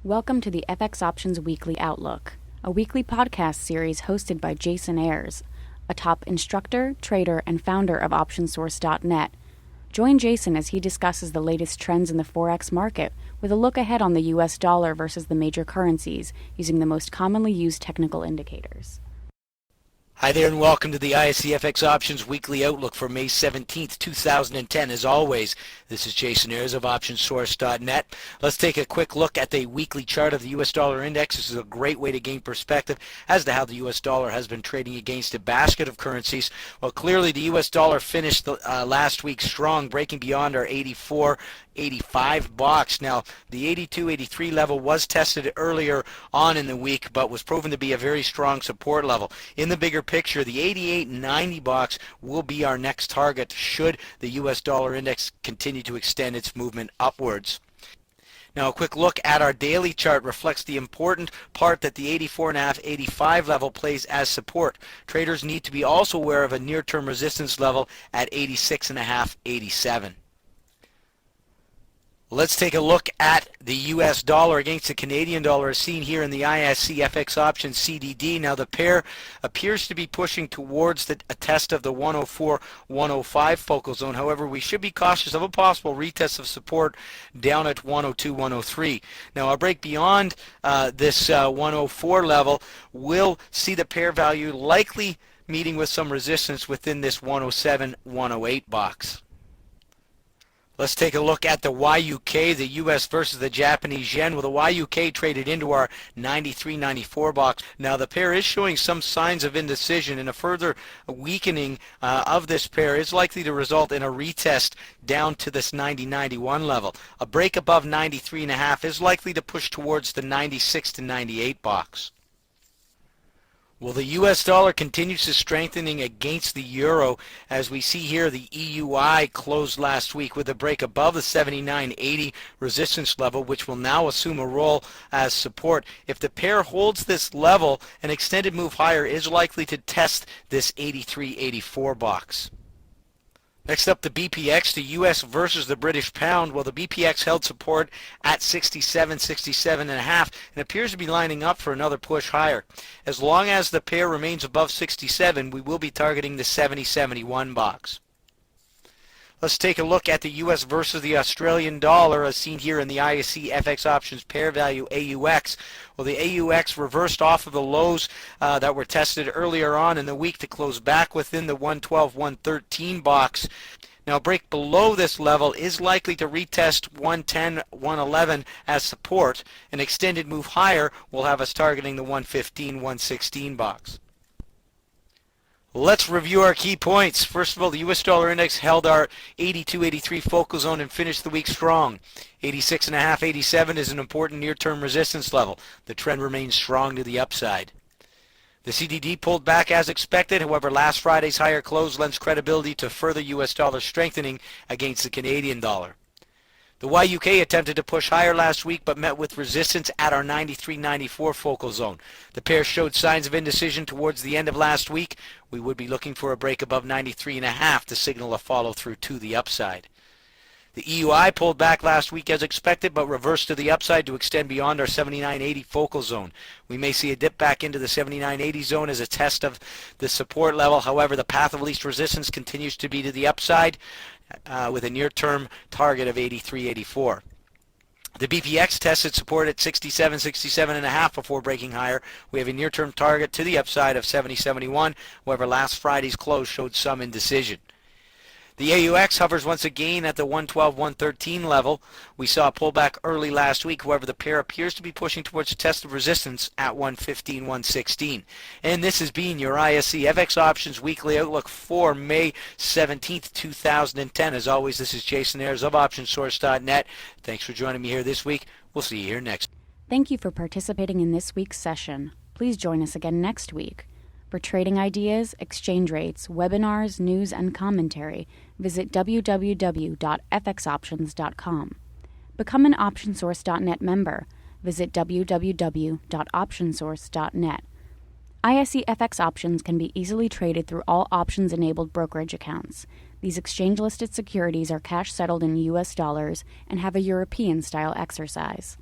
Welcome to the FX Options Weekly Outlook, a weekly podcast series hosted by Jason Ayres, a top instructor, trader, and founder of OptionSource.net. Join Jason as he discusses the latest trends in the Forex market with a look ahead on the US dollar versus the major currencies using the most commonly used technical indicators. Hi there and welcome to the ISE FX Options Weekly Outlook for May 17th, 2010. As always, this is Jason Ayres of OptionSource.net. Let's take a quick look at the weekly chart of the US dollar index. This is a great way to gain perspective as to how the US dollar has been trading against a basket of currencies. Well, clearly the US dollar finished last week strong, breaking beyond our 84.85 box. Now, the 82.83 level was tested earlier on in the week, but was proven to be a very strong support level. In the bigger picture, the 88.90 box will be our next target should the US dollar index continue to extend its movement upwards. Now, a quick look at our daily chart reflects the important part that the 84.5-85 level plays as support. Traders need to be also aware of a near-term resistance level at 86.5-87. Let's take a look at the US dollar against the Canadian dollar as seen here in the ISE FX Options CDD. Now the pair appears to be pushing towards a test of the 104-105 focal zone. However, we should be cautious of a possible retest of support down at 102-103. Now a break beyond this 104 level will see the pair value likely meeting with some resistance within this 107-108 box. Let's take a look at the YUK, the US versus the Japanese yen. Well, the YUK traded into our 93.94 box. Now, the pair is showing some signs of indecision, and a further weakening of this pair is likely to result in a retest down to this 90.91 level. A break above 93.5 is likely to push towards the 96 to 98 box. Well, the US dollar continues to strengthening against the euro. As we see here, the EUI closed last week with a break above the 79.80 resistance level, which will now assume a role as support. If the pair holds this level, an extended move higher is likely to test this 83.84 box. Next up, the BPX, the US versus the British pound. Well, the BPX held support at 67.5 and appears to be lining up for another push higher. As long as the pair remains above 67, we will be targeting the 70.71 box. Let's take a look at the US versus the Australian dollar as seen here in the ISE FX Options pair value AUX. Well, the AUX reversed off of the lows that were tested earlier on in the week to close back within the 112-113 box. Now, a break below this level is likely to retest 110-111 as support. An extended move higher will have us targeting the 115-116 box. Let's review our key points. First of all, the US dollar index held our 82.83 focal zone and finished the week strong. 86.5-87 is an important near-term resistance level. The trend remains strong to the upside. The CDD pulled back as expected. However, last Friday's higher close lends credibility to further US dollar strengthening against the Canadian dollar. The YUK attempted to push higher last week but met with resistance at our 93.94 focal zone. The pair showed signs of indecision towards the end of last week. We would be looking for a break above 93.5 to signal a follow-through to the upside. The EUI pulled back last week as expected but reversed to the upside to extend beyond our 79.80 focal zone. We may see a dip back into the 79.80 zone as a test of the support level. However, the path of least resistance continues to be to the upside with a near-term target of 83.84. The BPX tested support at 67.5 before breaking higher. We have a near-term target to the upside of 70.71. However, last Friday's close showed some indecision. The AUX hovers once again at the 112-113 level. We saw a pullback early last week. However, the pair appears to be pushing towards a test of resistance at 115-116. And this has been your ISE FX Options Weekly Outlook for May 17th, 2010. As always, this is Jason Ayres of OptionSource.net. Thanks for joining me here this week. We'll see you here next. Thank you for participating in this week's session. Please join us again next week. For trading ideas, exchange rates, webinars, news, and commentary, visit www.fxoptions.com. Become an OptionSource.net member. Visit www.optionsource.net. ISE FX options can be easily traded through all options-enabled brokerage accounts. These exchange-listed securities are cash-settled in U.S. dollars and have a European-style exercise.